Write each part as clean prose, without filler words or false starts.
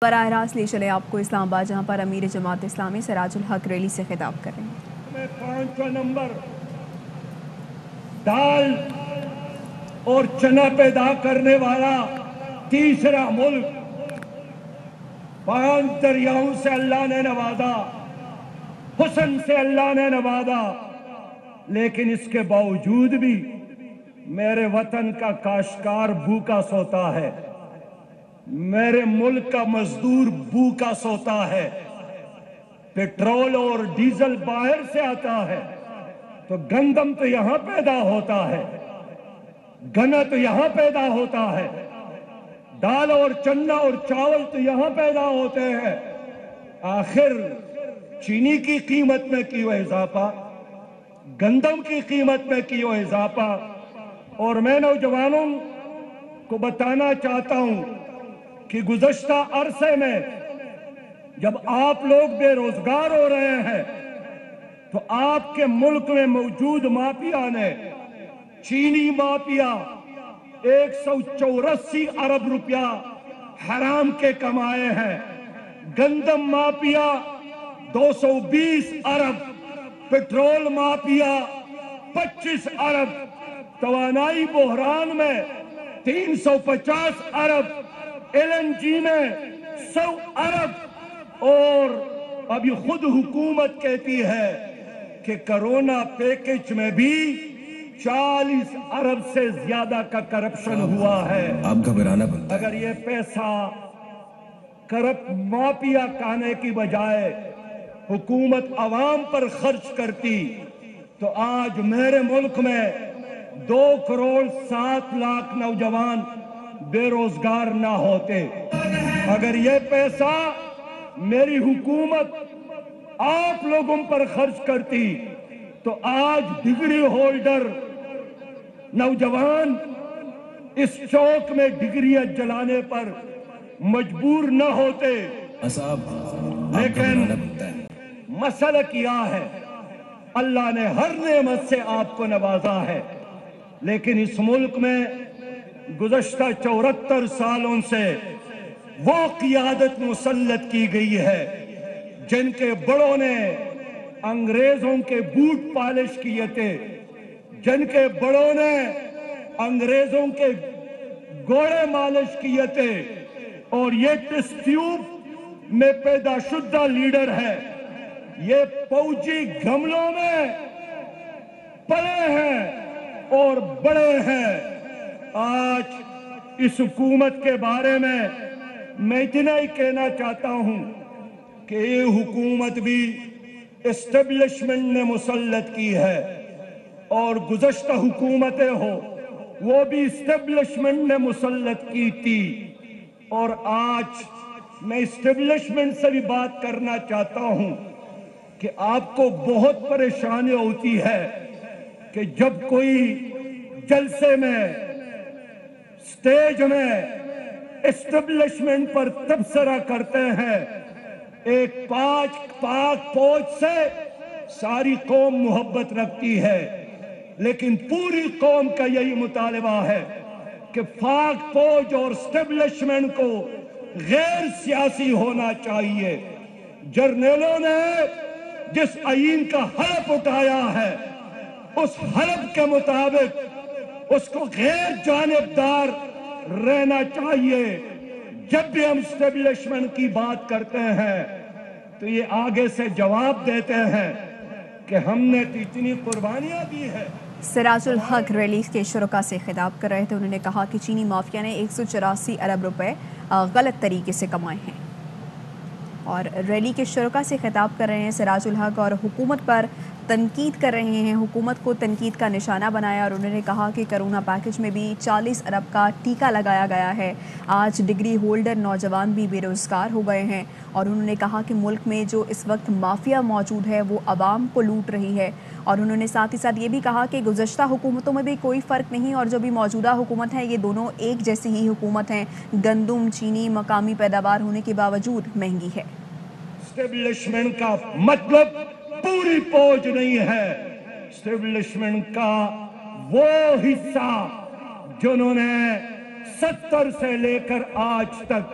براہ راست لے چلے آپ کو اسلام آباد، جہاں پر امیر جماعت اسلامی سراج الحق ریلی سے خطاب کر رہے ہیں۔ 5واں نمبر دال اور چنا پیدا کرنے والا تیسرا ملک، 5 دریاؤں سے اللہ نے نوازا، حسن سے اللہ نے نوازا، لیکن اس کے باوجود بھی میرے وطن کا کاشتکار بھوکا سوتا ہے، میرے ملک کا مزدور بھوکا سوتا ہے۔ پیٹرول اور ڈیزل باہر سے آتا ہے تو گندم تو یہاں پیدا ہوتا ہے، گنا تو یہاں پیدا ہوتا ہے، دال اور چنا اور چاول تو یہاں پیدا ہوتے ہیں۔ آخر چینی کی قیمت میں کیوں اضافہ، گندم کی قیمت میں کیوں اضافہ؟ اور میں نوجوانوں کو بتانا چاہتا ہوں کہ گزشتہ عرصے میں جب آپ لوگ بے روزگار ہو رہے ہیں تو آپ کے ملک میں موجود مافیا نے، چینی مافیا 184 ارب روپیہ حرام کے کمائے ہیں، گندم مافیا 220 ارب، پیٹرول مافیا 25 ارب، توانائی بحران میں 350 ارب، LNG میں 100 ارب، اور ابھی خود حکومت کہتی ہے کہ کرونا پیکج میں بھی 40 ارب سے زیادہ کا کرپشن ہوا ہے۔ آپ گھبرانا بنتا ہے۔ اگر یہ پیسہ کرپٹ مافیا کھانے کی بجائے حکومت عوام پر خرچ کرتی تو آج میرے ملک میں 2 کروڑ 7 لاکھ نوجوان بے روزگار نہ ہوتے۔ اگر یہ پیسہ میری حکومت آپ لوگوں پر خرچ کرتی تو آج ڈگری ہولڈر نوجوان اس چوک میں ڈگریاں جلانے پر مجبور نہ ہوتے۔ لیکن مسئلہ کیا ہے، اللہ نے ہر نعمت سے آپ کو نوازا ہے، لیکن اس ملک میں گزشتہ 74 سالوں سے وہ قیادت مسلط کی گئی ہے جن کے بڑوں نے انگریزوں کے بوٹ پالش کیے تھے، جن کے بڑوں نے انگریزوں کے گھوڑے مالش کیے تھے، اور یہ ٹیسٹ ٹیوب میں پیدا شدہ لیڈر ہے، یہ فوجی گھملوں میں پلے ہیں اور بڑے ہیں۔ آج اس حکومت کے بارے میں اتنا ہی کہنا چاہتا ہوں کہ یہ حکومت بھی اسٹیبلشمنٹ نے مسلط کی ہے، اور گزشتہ حکومتیں ہو وہ بھی اسٹیبلشمنٹ نے مسلط کی تھی، اور آج میں اسٹیبلشمنٹ سے بھی بات کرنا چاہتا ہوں کہ آپ کو بہت پریشانی ہوتی ہے کہ جب کوئی جلسے میں، سٹیج میں اسٹیبلشمنٹ پر تبصرہ کرتے ہیں، ایک پاک فوج سے ساری قوم محبت رکھتی ہے، لیکن پوری قوم کا یہی مطالبہ ہے کہ پاک فوج اور اسٹیبلشمنٹ کو غیر سیاسی ہونا چاہیے۔ جرنیلوں نے جس آئین کا حلف اٹھایا ہے اس حلف کے مطابق اس کو غیر جانبدار رہنا چاہیے۔ جب بھی ہم اسٹیبلشمنٹ کی بات کرتے ہیں تو یہ آگے سے جواب دیتے ہیں کہ ہم نے تو اتنی قربانیاں دی ہے۔ سراج الحق ریلی کے شرکا سے خطاب کر رہے تھے، انہوں نے کہا کہ چینی مافیا نے 184 ارب روپے غلط طریقے سے کمائے ہیں، اور ریلی کے شرکا سے خطاب کر رہے ہیں سراج الحق، اور حکومت پر تنقید کر رہے ہیں، حکومت کو تنقید کا نشانہ بنایا، اور انہوں نے کہا کہ کرونا پیکج میں بھی 40 ارب کا ٹیکہ لگایا گیا ہے، آج ڈگری ہولڈر نوجوان بھی بے روزگار ہو گئے ہیں، اور انہوں نے کہا کہ ملک میں جو اس وقت مافیا موجود ہے وہ عوام کو لوٹ رہی ہے، اور انہوں نے ساتھ ہی ساتھ یہ بھی کہا کہ گزشتہ حکومتوں میں بھی کوئی فرق نہیں، اور جو بھی موجودہ حکومت ہے یہ دونوں ایک جیسی ہی حکومت ہیں، گندم چینی مقامی پیداوار ہونے کے باوجود مہنگی ہے۔ اسٹیبلشمنٹ کا مطلب پوری فوج نہیں ہے، اسٹیبلشمنٹ کا وہ حصہ جنہوں نے 70 سے لے کر آج تک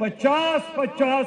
50-50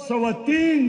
3.25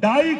2.5